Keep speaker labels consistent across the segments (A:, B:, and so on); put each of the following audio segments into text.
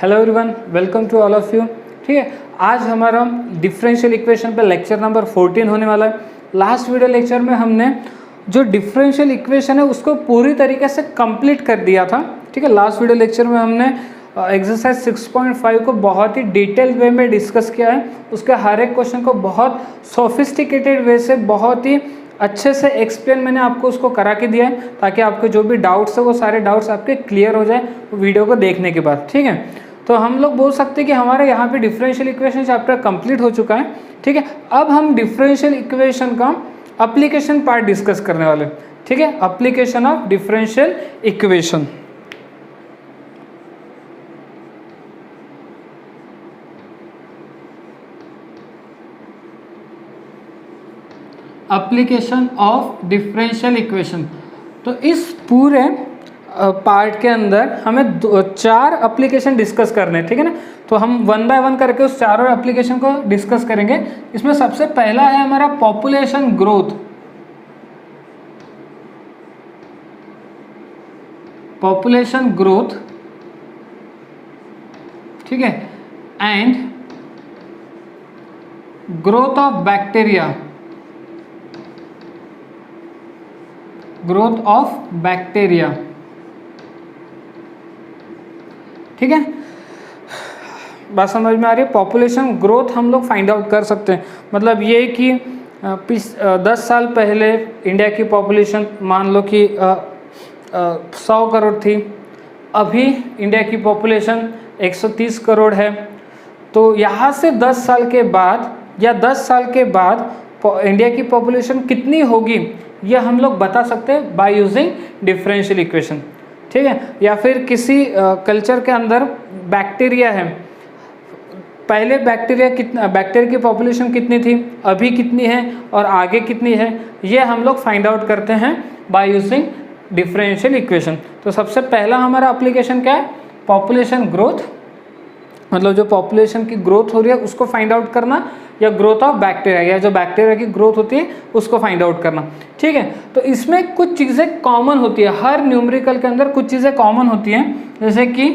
A: Hello everyone, welcome to all of you. ठीक है, आज हमारा डिफरेंशियल इक्वेशन पे लेक्चर नंबर 14 होने वाला है। लास्ट वीडियो लेक्चर में हमने जो डिफरेंशियल इक्वेशन है उसको पूरी तरीके से कंप्लीट कर दिया था। ठीक है, लास्ट वीडियो लेक्चर में हमने एक्सरसाइज 6.5 को बहुत ही डिटेल वे में डिस्कस किया है। उसके हर एक क्वेश्चन को बहुत सोफिस्टिकेटेड वे से, बहुत ही अच्छे से एक्सप्लेन मैंने आपको उसको करा के दिया है, ताकि आपके जो भी डाउट्स है वो सारे डाउट्स आपके क्लियर हो जाए वीडियो को देखने के बाद। ठीक है, तो हम लोग बोल सकते हैं कि हमारे यहाँ पे डिफरेंशियल इक्वेशन चैप्टर कंप्लीट हो चुका है। ठीक है, अब हम डिफरेंशियल इक्वेशन का एप्लीकेशन पार्ट डिस्कस करने वाले हैं। ठीक है, application of differential equation. Application of differential equation. तो इस पूरे पार्ट के अंदर हमें 4 एप्लीकेशन डिस्कस करने हैं। ठीक है ना, तो हम 1 बाय 1 करके उस चारों एप्लीकेशन को डिस्कस करेंगे। इसमें सबसे पहला है हमारा पॉपुलेशन ग्रोथ। पॉपुलेशन ग्रोथ, ठीक है, and growth of bacteria. Growth of bacteria, ठीक है, बात समझ में आ रही है। पॉपुलेशन ग्रोथ हम लोग फाइंड आउट कर सकते हैं। मतलब ये कि 10 साल पहले इंडिया की पॉपुलेशन मान लो कि 100 करोड़ थी, अभी इंडिया की पॉपुलेशन 130 करोड़ है। तो यहाँ से 10 साल के बाद या 10 साल के बाद इंडिया की पॉपुलेशन कितनी होगी यह हम लोग बता सकते हैं बाय यूजिंग डिफरेंशियल इक्वेशन। ठीक है, या फिर किसी कल्चर के अंदर बैक्टीरिया है, पहले बैक्टीरिया की पॉपुलेशन कितनी थी, अभी कितनी है और आगे कितनी है, ये हम लोग फाइंड आउट करते हैं बाय यूजिंग डिफरेंशियल इक्वेशन। तो सबसे पहला हमारा एप्लीकेशन क्या है, पॉपुलेशन ग्रोथ। मतलब जो पॉपुलेशन की ग्रोथ हो रही है उसको फाइंड आउट करना, या ग्रोथ ऑफ बैक्टीरिया, या जो बैक्टीरिया की ग्रोथ होती है उसको फाइंड आउट करना। ठीक है, तो इसमें कुछ चीज़ें कॉमन होती है, हर न्यूमेरिकल के अंदर कुछ चीज़ें कॉमन होती हैं। जैसे कि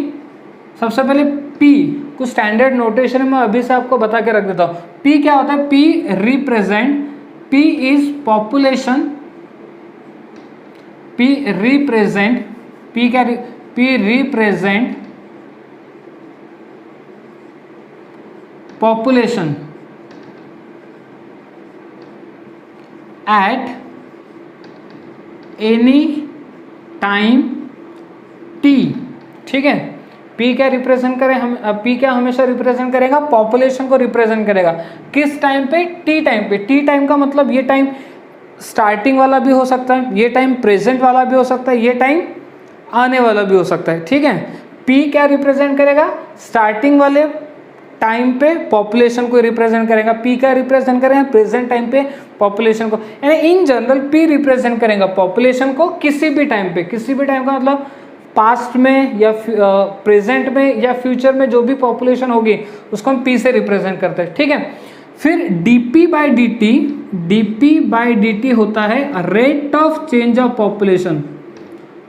A: सबसे पहले पी, कुछ स्टैंडर्ड नोटेशन है, मैं अभी से आपको बता के रख देता हूँ। पी क्या होता है, P represent, P is population, P represent, P क्या, P represent population at any time t। ठीक है, p क्या रिप्रेजेंट करें हम, p क्या हमेशा रिप्रेजेंट करेगा, पॉपुलेशन को रिप्रेजेंट करेगा। किस टाइम पे, t टाइम पे। t टाइम का मतलब ये टाइम स्टार्टिंग वाला भी हो सकता है, ये टाइम प्रेजेंट वाला भी हो सकता है, ये टाइम आने वाला भी हो सकता है। ठीक है, p क्या रिप्रेजेंट करेगा, स्टार्टिंग वाले टाइम पे पॉपुलेशन को रिप्रेजेंट करेगा। पी का रिप्रेजेंट करेगा प्रेजेंट टाइम पे पॉपुलेशन को, यानी इन जनरल पी रिप्रेजेंट करेगा पॉपुलेशन को किसी भी टाइम पे। किसी भी टाइम का मतलब पास्ट में या प्रेजेंट में या फ्यूचर में जो भी पॉपुलेशन होगी उसको हम पी से रिप्रेजेंट करते हैं। ठीक है, फिर DP by d T, DP by d T होता है rate of change of population,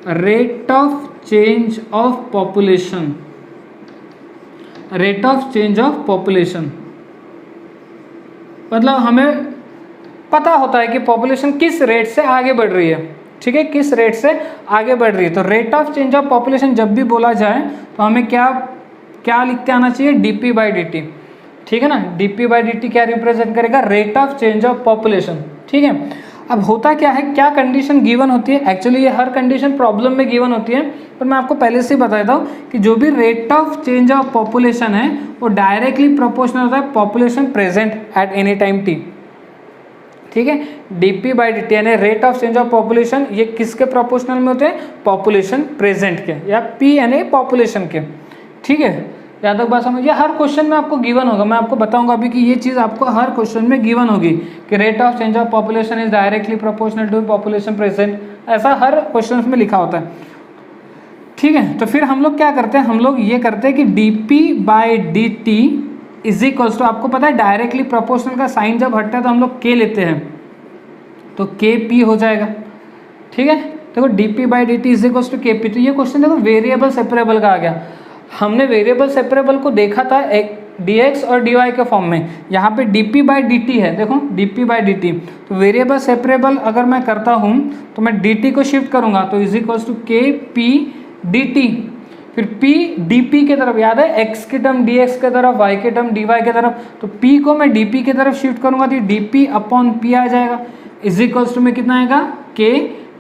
A: rate of change of population, rate of change of population. मतलब हमें पता होता है कि पॉपुलेशन किस रेट से आगे बढ़ रही है। ठीक है, किस रेट से आगे बढ़ रही है। तो rate of change of population जब भी बोला जाए तो हमें क्या क्या लिख के आना चाहिए, डीपी बाई डी। ठीक है ना, डीपी बाई डी क्या रिप्रेजेंट करेगा, rate of change of population. ठीक है, अब होता क्या है, क्या कंडीशन गिवन होती है, एक्चुअली ये हर कंडीशन प्रॉब्लम में गिवन होती है, पर मैं आपको पहले से ही बता देता हूँ कि जो भी rate of change of population है वो डायरेक्टली प्रोपोर्शनल होता है population present at any time T. ठीक है, डीपी बाई डी टी यानी rate of change of population, ये किसके प्रोपोर्शनल में होते हैं, पॉपुलेशन प्रेजेंट के, या पी यानी पॉपुलेशन के। ठीक है, यहाँ तक बात समझिए। हर क्वेश्चन में आपको गिवन होगा, मैं आपको बताऊंगा अभी कि ये चीज़ आपको हर क्वेश्चन में गिवन होगी कि rate of change of population is directly proportional to population present, ऐसा हर क्वेश्चन में लिखा होता है। ठीक है, तो फिर हम लोग क्या करते हैं, हम लोग ये करते हैं कि dp by d t is equals to, आपको पता है डायरेक्टली प्रोपोर्शनल का साइन जब हटता है तो हम लोग k लेते हैं, तो kp हो जाएगा। ठीक है, देखो dp by d t is equals to kp। तो ये क्वेश्चन देखो वेरिएबल सेपरेबल का आ गया। हमने वेरिएबल सेपरेबल को देखा था एक dx और dy के फॉर्म में, यहाँ पे dp/dt है, देखो dp/dt। तो वेरिएबल सेपरेबल अगर मैं करता हूँ तो मैं dt को शिफ्ट करूँगा तो is equals to kp dt, फिर p dp के तरफ, याद है x की टर्म dx के तरफ, y की टर्म dy के तरफ, तो p को मैं dp के तरफ शिफ्ट करूँगा तो dp/p आ जाएगा, इज इक्वल्स टू में कितना आएगा k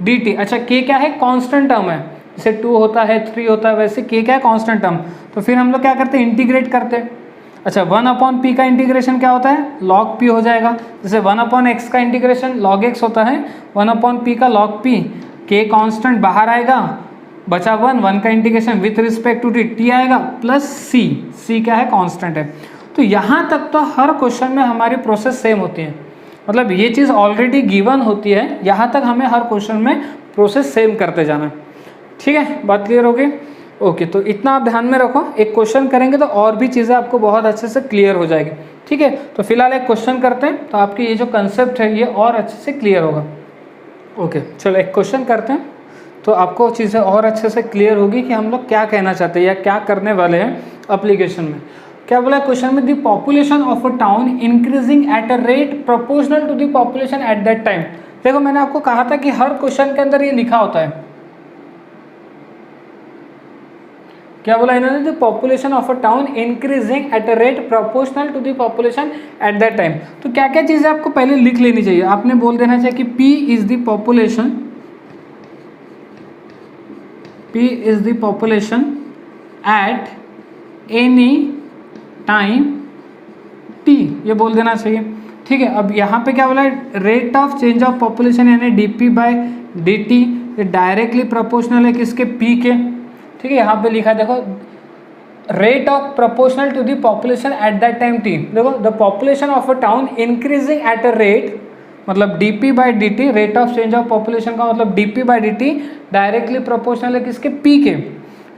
A: dt। अच्छा k क्या है, कांस्टेंट टर्म है, जैसे 2 होता है 3 होता है वैसे k क्या है, कांस्टेंट टर्म। तो फिर हम लोग क्या करते हैं, इंटीग्रेट करते हैं। अच्छा 1/p का इंटीग्रेशन क्या होता है, log p हो जाएगा, जैसे 1/x का इंटीग्रेशन log x होता है, 1/p का log p, k कांस्टेंट बाहर आएगा, बचा 1 का integration with respect to t आएगा प्लस c क्या है, कांस्टेंट है। तो यहाँ तक तो हर क्वेश्चन में हमारी प्रोसेस सेम होती है, मतलब ये चीज़ ऑलरेडी गिवन होती है, यहाँ तक हमें हर क्वेश्चन में प्रोसेस सेम करते जाना है। ठीक है, बात क्लियर हो गई? ओके, तो इतना आप ध्यान में रखो, एक क्वेश्चन करेंगे तो और भी चीज़ें आपको बहुत अच्छे से क्लियर हो जाएगी। ठीक है, तो फिलहाल एक क्वेश्चन करते हैं तो आपकी ये जो कंसेप्ट है ये और अच्छे से क्लियर होगा। ओके चलो एक क्वेश्चन करते हैं तो आपको चीज़ें और अच्छे से क्लियर होगी कि हम लोग क्या कहना चाहते हैं या क्या करने वाले हैं एप्लीकेशन में। क्या बोला क्वेश्चन में, the population of a town increasing at a rate proportional to the population at that time. देखो मैंने आपको कहा था कि हर क्वेश्चन के अंदर ये लिखा होता है, क्या बोला इन्होंने, the population of a town increasing at a rate proportional to the population at that time. तो क्या क्या चीज़ें आपको पहले लिख लेनी चाहिए, आपने बोल देना चाहिए कि P is the population, P is the population at any time T, ये बोल देना चाहिए। ठीक है, अब यहाँ पे क्या बोला है, rate of change of population यानी dp/dt, ये डायरेक्टली प्रोपोर्शनल है किसके, P के। ठीक है, यहाँ पे लिखा है देखो, rate of proportional to the population at that time T। देखो the population of a town increasing at a rate, मतलब dp/dt, rate of change of population का मतलब dp/dt डायरेक्टली प्रोपोर्शनल है किसके, P के।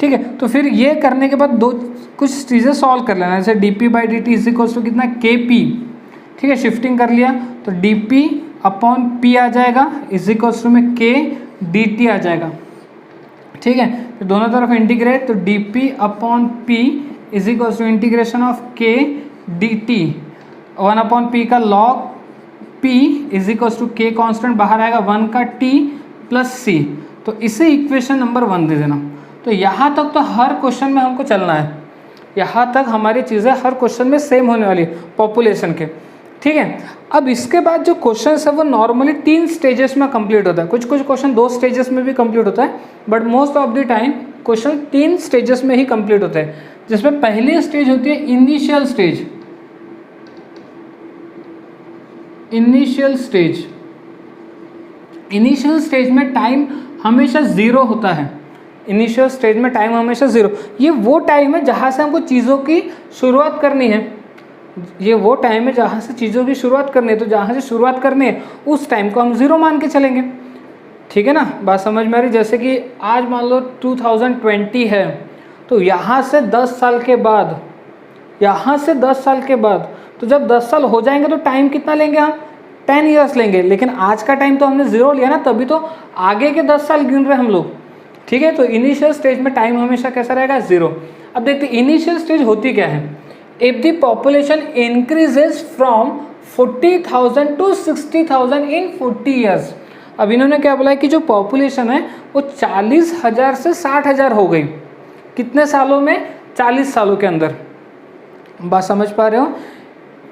A: ठीक है, तो फिर ये करने के बाद कुछ चीज़ें सॉल्व कर लेना, जैसे dp/dt इज इक्वल्स टू कितना, kp। ठीक है, शिफ्टिंग कर लिया तो dp/p आ जाएगा, इज इक्वल्स टू में k dt आ जाएगा। ठीक है, तो दोनों तरफ इंटीग्रेट तो dp/p is equals to integration of k dt, 1/p का log p is equals to k constant बाहर आएगा, 1 का t प्लस c। तो इसे इक्वेशन नंबर 1 दे देना। तो यहाँ तक तो हर क्वेश्चन में हमको चलना है, यहाँ तक हमारी चीज़ें हर क्वेश्चन में सेम होने वाली पॉपुलेशन के। ठीक है, अब इसके बाद जो क्वेश्चन है वो नॉर्मली 3 स्टेजेस में कंप्लीट होता है, कुछ क्वेश्चन 2 स्टेजेस में भी कंप्लीट होता है, but most of the time question 3 stages में ही कंप्लीट होता है, जिसमें पहली स्टेज होती है इनिशियल स्टेज। इनिशियल स्टेज में टाइम हमेशा 0 होता है, इनिशियल स्टेज में टाइम हमेशा 0। ये वो टाइम है जहाँ से हमको चीज़ों की शुरुआत करनी है, ये वो टाइम है जहाँ से चीज़ों की शुरुआत करनी है, तो जहाँ से शुरुआत करनी है उस टाइम को हम 0 मान के चलेंगे। ठीक है ना, बात समझ में आ रही? जैसे कि आज मान लो 2020 है, तो यहाँ से 10 साल के बाद, यहाँ से 10 साल के बाद, तो जब 10 साल हो जाएंगे तो टाइम कितना लेंगे हम, 10 ईयर्स लेंगे, लेकिन आज का टाइम तो हमने 0 लिया ना, तभी तो आगे के 10 साल गिन रहे हम लोग। ठीक है, तो इनिशियल स्टेज में टाइम हमेशा कैसा रहेगा, 0। अब देखते इनिशियल स्टेज होती क्या है, if the population increases from 40,000 to 60,000 in 40 years. अब इन्होंने क्या बोला है कि जो पॉपुलेशन है वो 40,000 से 60,000 हो गई, कितने सालों में, 40 सालों के अंदर। बात समझ पा रहे हो?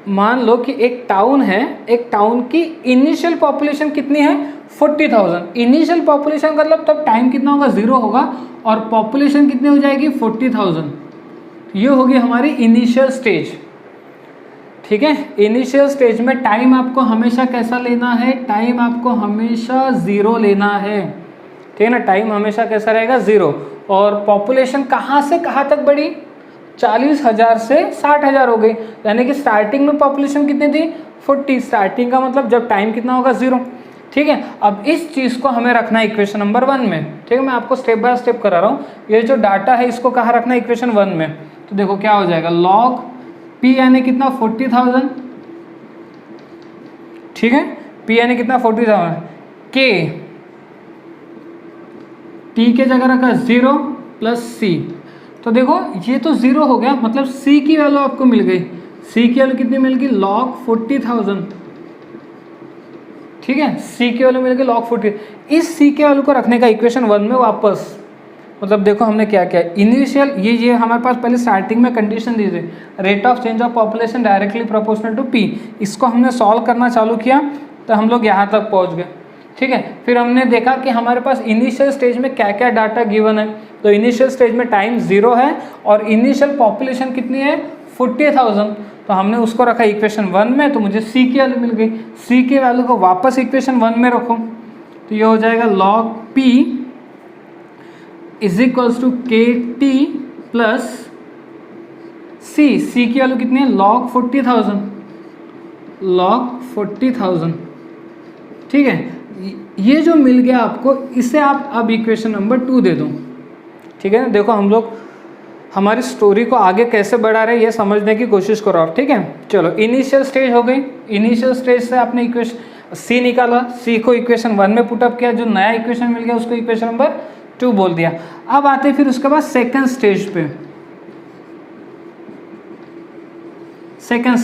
A: मान लो कि एक टाउन है, एक टाउन की इनिशियल पॉपुलेशन कितनी है, 40,000। इनिशियल पॉपुलेशन का मतलब तब टाइम कितना होगा, 0 होगा, और पॉपुलेशन कितनी हो जाएगी, 40,000। ये होगी हमारी इनिशियल स्टेज। ठीक है, इनिशियल स्टेज में टाइम आपको हमेशा कैसा लेना है, टाइम आपको हमेशा 0 लेना है। ठीक है ना, टाइम हमेशा कैसा रहेगा, 0। और पॉपुलेशन कहाँ से कहाँ तक बढ़ी, 40,000 से 60,000 हो गई, यानी कि स्टार्टिंग में पॉपुलेशन कितनी थी, 40। स्टार्टिंग का मतलब जब टाइम कितना होगा, 0। ठीक है, अब इस चीज़ को हमें रखना है इक्वेशन नंबर 1 में। ठीक है, मैं आपको स्टेप बाय स्टेप करा रहा हूँ, ये जो डाटा है इसको कहाँ रखना है, इक्वेशन 1 में। तो देखो क्या हो जाएगा, log p यानी कितना, 40,000। ठीक है, p यानी कितना, 40,000, k t के जगह रखा 0 प्लस c। तो देखो ये तो 0 हो गया, मतलब c की वैल्यू आपको मिल गई। c की वैल्यू कितनी मिल गई? log 40,000। ठीक है, c की वैल्यू मिल गई log 40। इस c के वैल्यू को रखने का इक्वेशन 1 में वापस, मतलब देखो हमने क्या किया, इनिशियल ये हमारे पास पहले स्टार्टिंग में कंडीशन दी थी, rate of change of population directly proportional to p। इसको हमने सॉल्व करना चालू किया तो हम लोग यहाँ तक पहुँच गए। ठीक है, फिर हमने देखा कि हमारे पास इनिशियल स्टेज में क्या क्या डाटा गिवन है। तो इनिशियल स्टेज में टाइम 0 है और इनिशियल पॉपुलेशन कितनी है? 40,000। तो हमने उसको रखा इक्वेशन 1 में, तो मुझे c की वैल्यू मिल गई। c की वैल्यू को वापस इक्वेशन 1 में रखो, तो ये हो जाएगा log p is equals to k t plus c। c की वैल्यू कितनी है? log 40,000, log 40,000। ठीक है, ये जो मिल गया आपको, इसे आप अब इक्वेशन नंबर 2 दे दो। ठीक है ना, देखो हम लोग हमारी स्टोरी को आगे कैसे बढ़ा रहे हैं ये समझने की कोशिश करो आप। ठीक है, चलो इनिशियल स्टेज हो गई। इनिशियल स्टेज से आपने इक्वेशन c निकाला, c को इक्वेशन 1 में पुटअप किया, जो नया इक्वेशन मिल गया उसको इक्वेशन नंबर 2 बोल दिया। अब आते फिर उसके बाद सेकंड स्टेज पे। सेकंड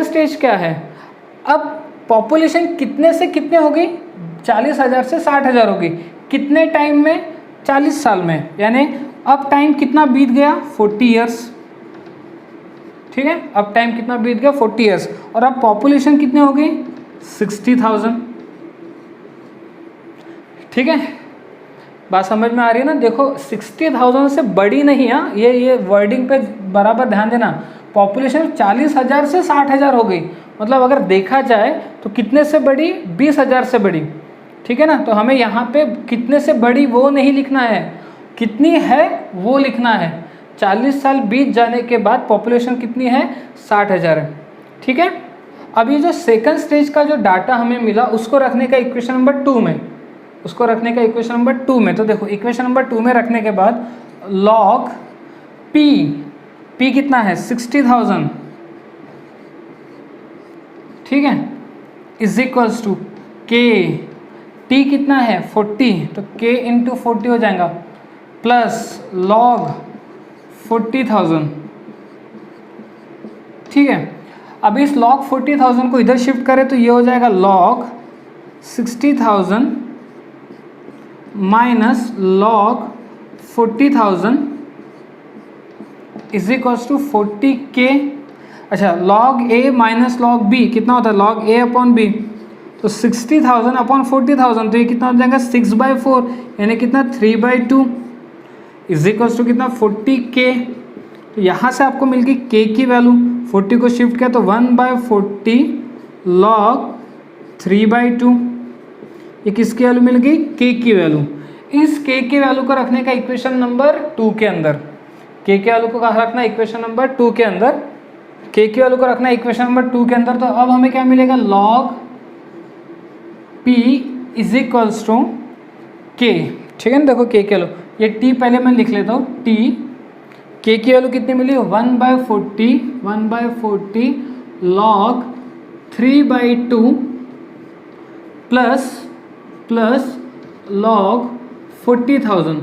A: स्टेज क्या है? अब पॉपुलेशन कितने से कितने हो गई? 40,000 से 60,000 हो गई। कितने टाइम में? 40 साल में। यानी अब टाइम कितना बीत गया? 40 ईयर्स। ठीक है, अब टाइम कितना बीत गया? 40 ईयर्स। और अब पॉपुलेशन कितने हो गई? 60,000। ठीक है, बात समझ में आ रही है ना? देखो 60,000 से बड़ी नहीं है, ये वर्डिंग पे बराबर ध्यान देना। पॉपुलेशन 40,000 से 60,000 हो गई, मतलब अगर देखा जाए तो कितने से बड़ी? 20,000 से बड़ी। ठीक है ना, तो हमें यहाँ पे कितने से बड़ी वो नहीं लिखना है, कितनी है वो लिखना है। 40 साल बीत जाने के बाद पॉपुलेशन कितनी है? 60,000 है। ठीक है, अब ये जो सेकंड स्टेज का जो डाटा हमें मिला उसको रखने का इक्वेशन नंबर 2 में, उसको रखने का इक्वेशन नंबर 2 में। तो देखो इक्वेशन नंबर 2 में रखने के बाद log p कितना है? 60,000। ठीक है, is equals to k, t कितना है? 40, तो k इंटू 40 हो जाएगा, प्लस log 40,000। ठीक है, अब इस log 40,000 को इधर शिफ्ट करें तो ये हो जाएगा log 60,000 minus log 40,000 is equals to 40k। अच्छा, log a minus log b कितना होता है? log a upon b। तो 60,000 अपॉन 40,000, तो ये कितना हो जाएगा? 6/4, यानी कितना? 3/2 इज इक्वल्स टू कितना? 40k। तो यहाँ से आपको मिल गई k की वैल्यू, 40 को शिफ्ट किया तो 1/40 log 3/2। ये किसकी वैल्यू मिल गई? k की वैल्यू। इस k की वैल्यू को रखने का इक्वेशन नंबर 2 के अंदर, k की वैल्यू को रखना इक्वेशन नंबर 2 के अंदर, k की वैल्यू को रखना इक्वेशन नंबर 2 के अंदर। तो अब हमें क्या मिलेगा? log p is equals to k। ठीक है ना, देखो k की वैल्यू, ये t पहले मैं लिख लेता हूँ, t, k की वैल्यू कितनी मिली? 1/40 log 3/2 प्लस log 40,000।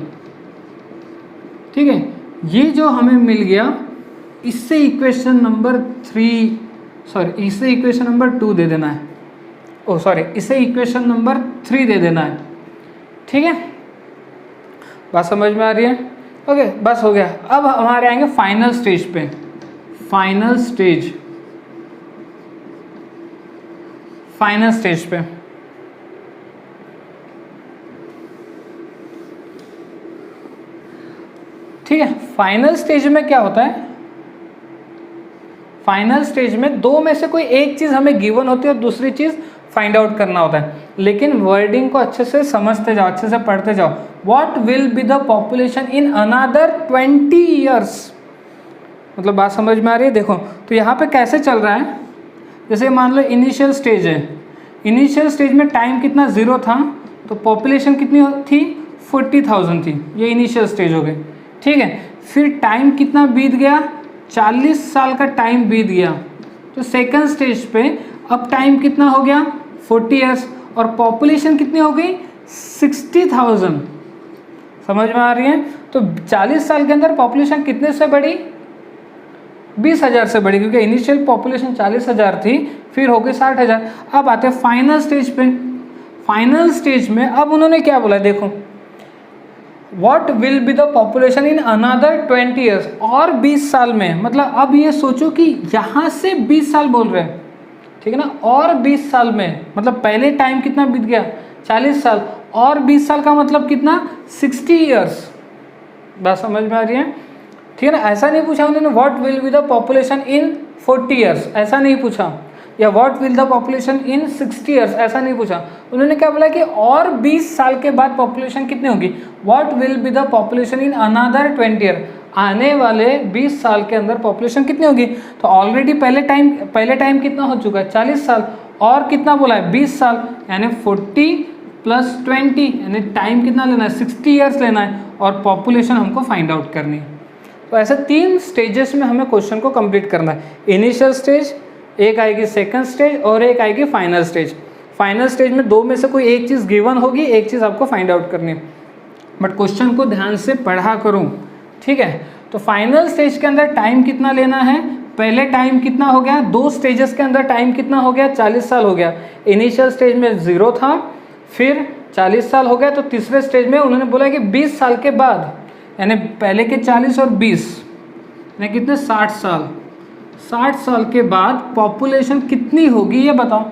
A: ठीक है, ये जो हमें मिल गया, इससे इक्वेशन नंबर 2 दे देना है। इसे इक्वेशन नंबर 3 दे देना है। ठीक है, बात समझ में आ रही है? ओके, बस हो गया। अब हमारे आएंगे फाइनल स्टेज पे। फाइनल स्टेज पे ठीक है, फाइनल स्टेज में क्या होता है? फाइनल स्टेज में दो में से कोई एक चीज हमें गिवन होती है और दूसरी चीज फाइंड आउट करना होता है। लेकिन वर्डिंग को अच्छे से समझते जाओ, अच्छे से पढ़ते जाओ। What will be the population in another 20 years? मतलब बात समझ में आ रही है? देखो तो यहाँ पे कैसे चल रहा है, जैसे मान लो इनिशियल स्टेज है, इनिशियल स्टेज में टाइम कितना? 0 था, तो पॉपुलेशन कितनी थी? 40,000 थी। ये इनिशियल स्टेज हो गई। ठीक है, फिर टाइम कितना बीत गया? 40 साल का टाइम बीत गया। तो सेकंड स्टेज पे अब टाइम कितना हो गया? 40 ईयर्स, और पॉपुलेशन कितनी हो गई? 60,000। समझ में आ रही है? तो तो 40 साल के अंदर पॉपुलेशन कितने से बढ़ी? 20,000 से बढ़ी, क्योंकि इनिशियल पॉपुलेशन 40,000 थी, फिर हो गई 60,000। अब आते हैं फाइनल स्टेज पे। फाइनल स्टेज में अब उन्होंने क्या बोला, देखो, what will be the population in another 20 years, और 20 साल में, मतलब अब ये सोचो कि यहाँ से 20 साल बोल रहे हैं, ठीक है ना, और 20 साल में, मतलब पहले टाइम कितना बीत गया, 40 साल, और 20 साल का मतलब कितना, 60 ईयर्स। बात समझ में आ रही है? ठीक है ना। ऐसा नहीं पूछा उन्होंने what will be the population in 40 years, ऐसा नहीं पूछा, या what will the population in 60 years, ऐसा नहीं पूछा। उन्होंने क्या बोला कि और 20 साल के बाद पॉपुलेशन कितनी होगी, what will be the population in another 20 year, आने वाले 20 साल के अंदर पॉपुलेशन कितनी होगी। तो ऑलरेडी पहले टाइम कितना हो चुका है, 40 साल, और कितना बोला है, 20 साल, यानी 40 + 20, यानी टाइम कितना लेना है, 60 ईयर्स लेना है, और पॉपुलेशन हमको फाइंड आउट करनी है। तो ऐसे 3 स्टेजेस में हमें क्वेश्चन को कंप्लीट करना है। इनिशियल स्टेज, एक आएगी सेकंड स्टेज, और एक आएगी फाइनल स्टेज। फाइनल स्टेज में 2 में से कोई एक चीज़ गिवन होगी, एक चीज़ आपको फाइंड आउट करनी है, बट क्वेश्चन को ध्यान से पढ़ा करूँ, ठीक है। तो फाइनल स्टेज के अंदर टाइम कितना लेना है, पहले टाइम कितना हो गया, 2 स्टेजेस के अंदर टाइम कितना हो गया, 40 साल हो गया। इनिशियल स्टेज में 0 था, फिर 40 साल हो गया, तो तीसरे स्टेज में उन्होंने बोला कि 20 साल के बाद, यानी पहले के 40 और 20, यानी कितने, 60 साल, 60 साल के बाद पॉपुलेशन कितनी होगी ये बताओ,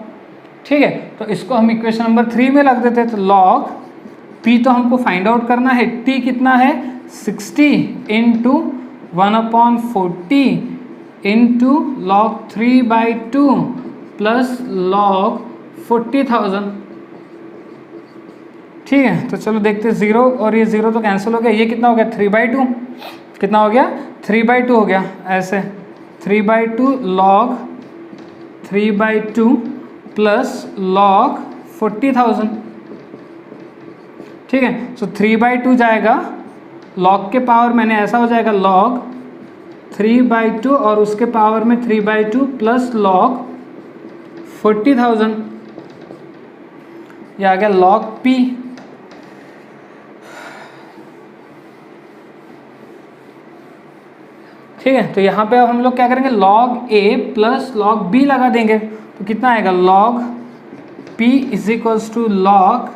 A: ठीक है। तो इसको हम इक्वेशन नंबर 3 में रख देते हैं। तो लॉग पी तो हमको फाइंड आउट करना है, टी कितना है, 60 × 1/40 इंटू log 3/2 प्लस log 40,000, ठीक है। तो चलो देखते हैं, 0 और ये 0 तो कैंसिल हो गया, ये कितना हो गया, 3/2, कितना हो गया, 3/2 हो गया, ऐसे 3/2 log 3/2 प्लस log 40,000, ठीक है। सो 3/2 जाएगा, log के पावर मैंने ऐसा हो जाएगा log 3/2 और उसके पावर में 3/2 प्लस log 40,000, ये आ गया log P। ठीक है, तो यहाँ पे अब हम लोग क्या करेंगे, log A plus log B लगा देंगे, तो कितना आएगा, log P = log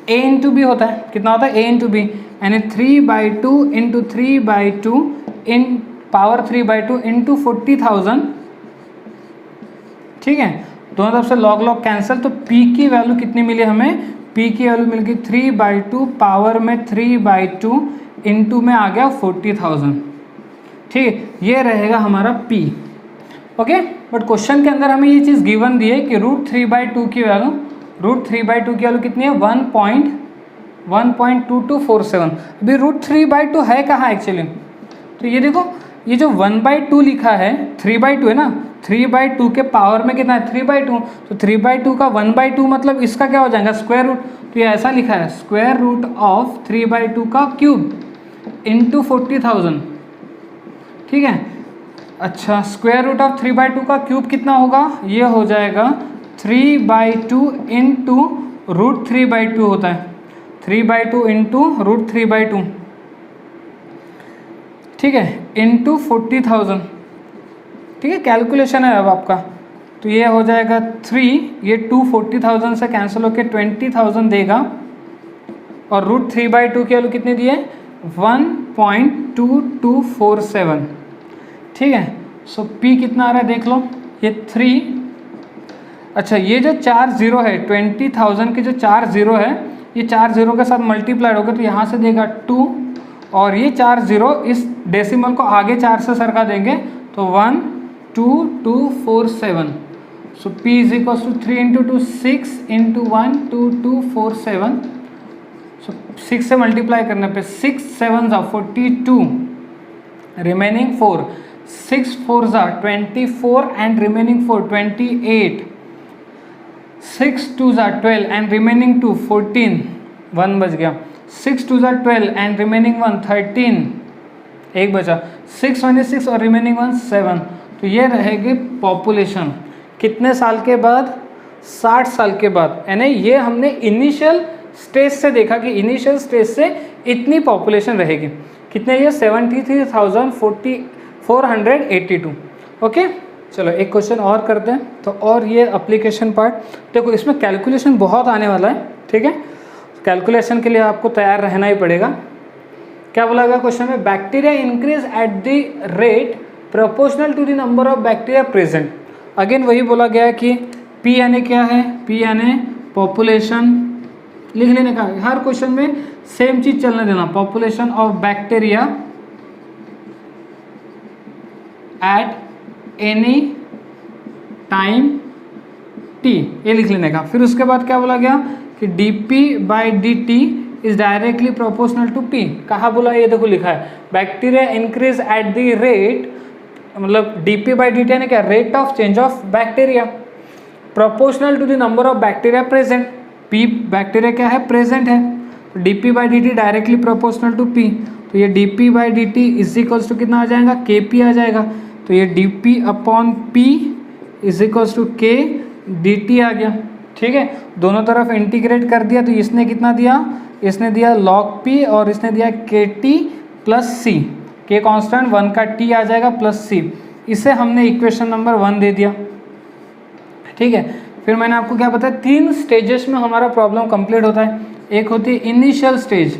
A: A × B होता है, कितना होता है, A × B, यानी 3/2 × 3/2 इन पावर 3/2 × 40,000, ठीक है। दोनों तरफ से log कैंसिल, तो P की वैल्यू कितनी मिली हमें, P की वैल्यू मिल गई 3/2 पावर में 3/2 इंटू में आ गया 40,000, ठीक है। ये रहेगा हमारा P, ओके। बट क्वेश्चन के अंदर हमें ये चीज़ गिवन दी है कि √3/2 की वैल्यू कितनी है, 1.2247। अभी √3/2 है कहाँ एक्चुअली, तो ये देखो, ये जो 1/2 लिखा है, 3/2 है ना, 3/2 के पावर में कितना है, 3/2, तो 3/2 का 1/2 मतलब इसका क्या हो जाएगा, स्क्वायर रूट। तो ये ऐसा लिखा है, स्क्वायर रूट ऑफ 3/2 का क्यूब इंटू 40,000, ठीक है। अच्छा, स्क्वायर रूट ऑफ 3/2 का क्यूब कितना होगा, ये हो जाएगा 3/2 इंटू √3/2 होता है, 3/2 इंटू √3/2, ठीक है, इंटू 40,000, ठीक है। कैलकुलेशन है अब आपका, तो ये हो जाएगा 3, ये 2 40,000 से कैंसिल होकर 20,000 देगा, और √3/2 की वैल्यू कितनी दी है, 1.2247, ठीक है। सो P कितना आ रहा है देख लो, ये 3, अच्छा ये जो 4 0 है, 20,000 के जो 4 0 है, ये 4 0 के साथ मल्टीप्लाइड होगा, तो यहाँ से देगा 2, और ये 4 0 इस डेसिमल को आगे 4 से सरका देंगे, तो 12247। सो P = 3 × 2 6 × 12247, सो 6 से मल्टीप्लाई करने पे 6 7 42, remaining 4, 6 4 24 and remaining 4 28, 6 2 12 and remaining 2 14, 1 बच गया, 6 2 12 एंड रिमेनिंग 1 13, 1 बचा, 6 1 6 और रिमेनिंग 1 7। तो ये रहेगी पॉपुलेशन कितने साल के बाद, 60 साल के बाद, यानी ये हमने इनिशियल स्टेज से देखा कि इनिशियल स्टेज से इतनी पॉपुलेशन रहेगी। कितने ये 73,482। ओके, चलो एक क्वेश्चन और करते हैं। तो और ये एप्लीकेशन पार्ट, देखो इसमें कैलकुलेशन बहुत आने वाला है, ठीक है। कैलकुलेशन के लिए आपको तैयार रहना ही पड़ेगा। क्या बोला गया क्वेश्चन में, bacteria increase at the rate proportional to the number of bacteria present. Again वही बोला गया है कि पी यानी क्या है, पी यानी पॉपुलेशन, लिख लेने का, हर क्वेश्चन में सेम चीज चलने देना, population of bacteria at any time T, ये लिख लेने का। फिर उसके बाद क्या बोला गया कि dp/dt is directly proportional to p। कहाँ बोला, ये देखो लिखा है, bacteria increase at the rate, मतलब dp/dt यानी क्या, rate of change of bacteria, proportional to the number of bacteria present. p bacteria क्या है, प्रेजेंट है, dp/dt directly proportional to p। तो ये dp/dt इज इक्वल्स टू कितना आ जाएगा, kp आ जाएगा। तो ये dp/p is equals to k dt आ गया, ठीक है। दोनों तरफ इंटीग्रेट कर दिया, तो इसने कितना दिया, इसने दिया log p और इसने दिया kt plus c, k constant 1 का t आ जाएगा प्लस c। इसे हमने इक्वेशन नंबर 1 दे दिया, ठीक है। फिर मैंने आपको क्या बताया, 3 स्टेजेस में हमारा प्रॉब्लम कंप्लीट होता है। एक होती है इनिशियल स्टेज,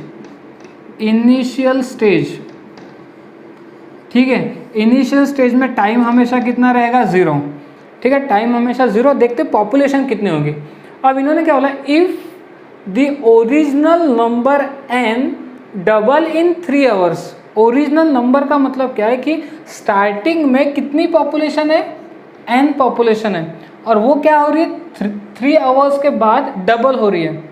A: इनिशियल स्टेज, ठीक है। इनिशियल स्टेज में टाइम हमेशा कितना रहेगा, 0, ठीक है, टाइम हमेशा 0। देखते पॉपुलेशन कितनी होगी। अब इन्होंने क्या बोला, if the original number n double in 3 hours. Original number का मतलब क्या है कि स्टार्टिंग में कितनी पॉपुलेशन है, n पॉपुलेशन है, और वो क्या हो रही है, 3 आवर्स के बाद डबल हो रही है।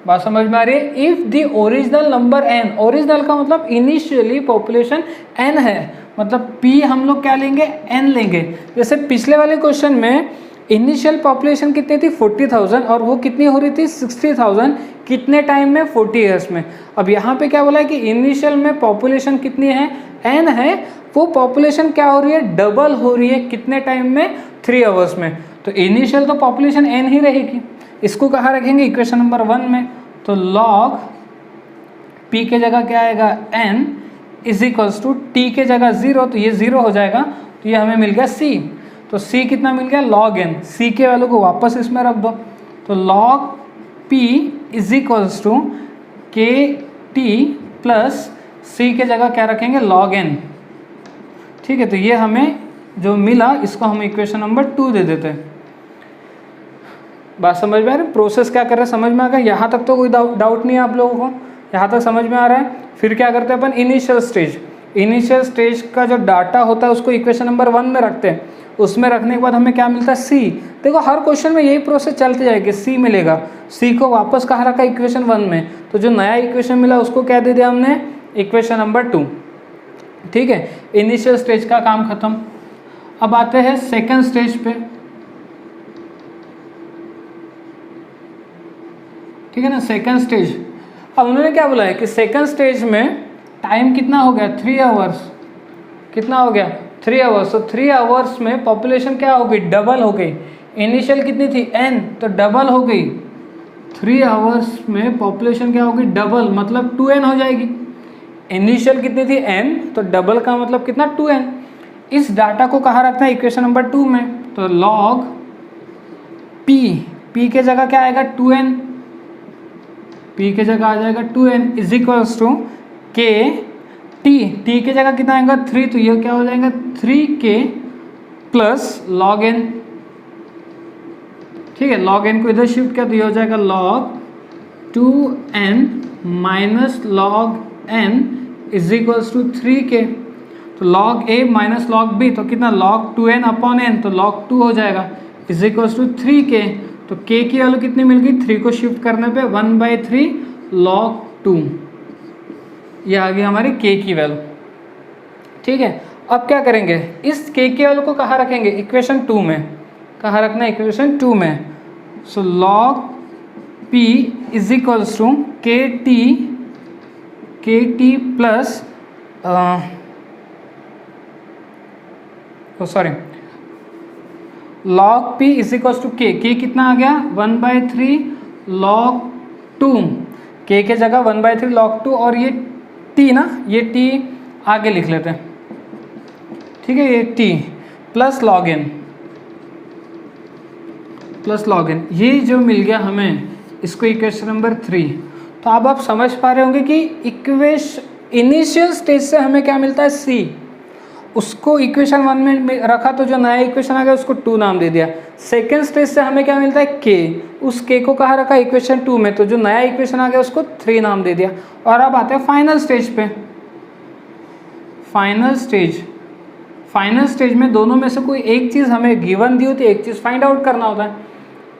A: बात समझ में आ रही है। If the original number n, original का मतलब इनिशियली पॉपुलेशन n है, मतलब p हम लोग क्या लेंगे, n लेंगे। जैसे पिछले वाले क्वेश्चन में इनिशियल पॉपुलेशन कितनी थी, 40,000, और वो कितनी हो रही थी, 60,000, कितने टाइम में, 40 ईयर्स में। अब यहाँ पे क्या बोला है कि इनिशियल में पॉपुलेशन कितनी है, n है, वो पॉपुलेशन क्या हो रही है, डबल हो रही है, कितने टाइम में, 3 आवर्स में। तो इनिशियल तो पॉपुलेशन n ही रहेगी। इसको कहाँ रखेंगे, इक्वेशन नंबर 1 में। तो log p के जगह क्या आएगा, n is equals to t के जगह 0, तो ये 0 हो जाएगा, तो ये हमें मिल गया c। तो c कितना मिल गया, log n। c के वैल्यू को वापस इसमें रख दो, तो log p is equals to k t plus c के जगह क्या रखेंगे, log n, ठीक है। तो ये हमें जो मिला, इसको हम इक्वेशन नंबर 2 दे देते हैं। बात समझ में आ रही है, प्रोसेस क्या कर रहे हैं समझ में आ गया। यहाँ तक तो कोई डाउट नहीं है आप लोगों को, यहाँ तक समझ में आ रहा है। फिर क्या करते हैं अपन, इनिशियल स्टेज, इनिशियल स्टेज का जो डाटा होता है उसको इक्वेशन नंबर 1 में रखते हैं। उसमें रखने के बाद हमें क्या मिलता है, सी। देखो हर क्वेश्चन में यही प्रोसेस चलती जाएगी, सी मिलेगा, सी को वापस कहाँ रखा, इक्वेशन 1 में। तो जो नया इक्वेशन मिला उसको क्या दे दिया हमने, इक्वेशन नंबर 2, ठीक है। इनिशियल स्टेज का काम खत्म। अब आते हैं सेकेंड स्टेज पे, ठीक है ना, सेकेंड स्टेज। अब उन्होंने क्या बोला है कि सेकेंड स्टेज में टाइम कितना हो गया, 3 आवर्स, कितना हो गया, 3 आवर्स। तो 3 आवर्स में पॉपुलेशन क्या हो गई, डबल हो गई। इनिशियल कितनी थी, n, तो डबल हो गई। 3 आवर्स में पॉपुलेशन क्या होगी, डबल, मतलब 2n हो जाएगी। इनिशियल कितनी थी, n, तो डबल का मतलब कितना, 2n। इस डाटा को कहाँ रखना है, इक्वेशन नंबर 2 में। तो log p के जगह क्या आएगा, 2n, p के जगह आ जाएगा 2n is equals to k t के जगह कितना आएगा, 3, तो ये क्या हो जाएगा, 3k प्लस log n, ठीक है। log n को इधर शिफ्ट किया तो ये हो जाएगा log 2n minus log n is equals to 3k। तो log a minus log b, तो कितना, log 2n अपॉन n, तो log 2 हो जाएगा इज इक्वल्स टू 3k। तो k की वैल्यू कितनी मिल गई, 3 को शिफ्ट करने पे 1/3 log 2, ये आ गई हमारी k की वैल्यू, ठीक है। अब क्या करेंगे, इस k की वैल्यू को कहाँ रखेंगे, इक्वेशन 2 में। कहाँ रखना है, इक्वेशन 2 में। So log p is equals to kt plus sorry log p is equals to k कितना आ गया, 1/3 log 2, k के जगह 1/3 log 2, और ये टी ना, ये टी आगे लिख लेते हैं, ठीक है, ये टी प्लस लॉग एन ये जो मिल गया हमें, इसको इक्वेशन नंबर 3। तो अब आप समझ पा रहे होंगे कि इनिशियल स्टेज से हमें क्या मिलता है, सी, उसको इक्वेशन 1 में रखा तो जो नया इक्वेशन आ गया उसको 2 नाम दे दिया। सेकेंड स्टेज से हमें क्या मिलता है, के, उस के को कहाँ रखा, इक्वेशन 2 में, तो जो नया इक्वेशन आ गया उसको 3 नाम दे दिया। और अब आते हैं फाइनल स्टेज पे। फाइनल स्टेज में दोनों में से कोई एक चीज़ हमें गिवन दी होती है, एक चीज़ फाइंड आउट करना होता है।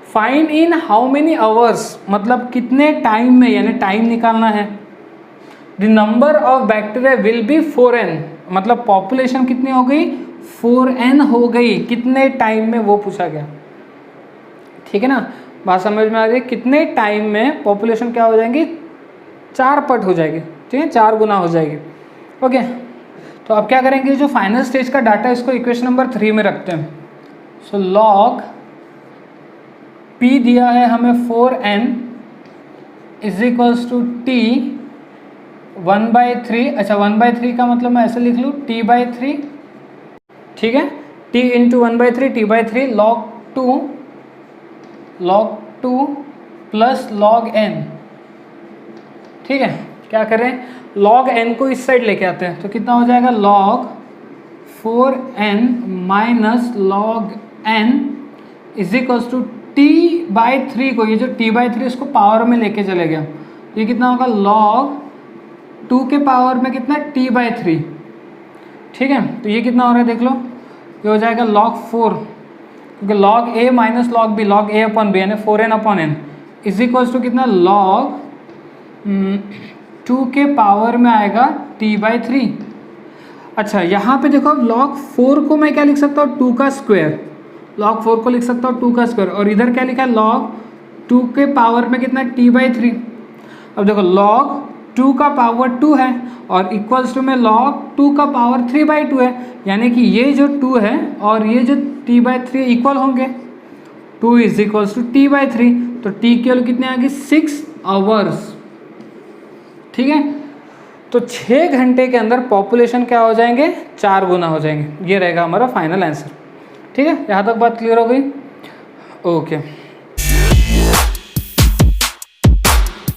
A: Find in how many hours, मतलब कितने टाइम में, यानी टाइम निकालना है। The number of bacteria will be 4n, मतलब पॉपुलेशन कितनी हो गई, 4n हो गई, कितने टाइम में वो पूछा गया। ठीक है ना, बात समझ में आ गई, कितने टाइम में पॉपुलेशन क्या हो जाएंगी, 4 पट हो जाएगी, ठीक है, 4 गुना हो जाएगी। ओके, तो अब क्या करेंगे, जो फाइनल स्टेज का डाटा इसको इक्वेशन नंबर 3 में रखते हैं। सो लॉग P दिया है हमें 4n is equals to T 1/3। अच्छा, 1/3 का मतलब मैं ऐसे लिख लूँ, t/3, ठीक है, t into 1/3 t/3 log 2 plus log n। ठीक है, क्या करें, log n को इस साइड लेके आते हैं, तो कितना हो जाएगा, log 4n minus log n is equals to t/3 को, ये जो t/3 इसको पावर में लेके चले गया, ये कितना होगा, log 2 के पावर में कितना, t/3। ठीक है, तो ये कितना हो रहा है देख लो, ये हो जाएगा log 4, क्योंकि log a minus log b, log a upon b यानी 4n upon n is equals to कितना, log 2 के पावर में आएगा t/3। अच्छा, यहाँ पे देखो, log 4 को मैं क्या लिख सकता हूँ, 2 का स्क्वायर, log 4 को लिख सकता हूँ 2 का स्क्वायर, और इधर क्या लिखा है, log 2 के पावर में कितना, t/3। अब देखो, log 2 का पावर 2 है और इक्वल्स टू में log 2 का पावर 3/2 है, यानी कि ये जो 2 है और ये जो t/3 इक्वल होंगे, 2 इज इक्वल्स टू t/3, तो t की वैल्यू कितनी आ गई, 6 आवर्स। ठीक है, तो 6 घंटे के अंदर पॉपुलेशन क्या हो जाएंगे, 4 गुना हो जाएंगे। ये रहेगा हमारा फाइनल आंसर। ठीक है, यहाँ तक बात क्लियर हो गई। ओके।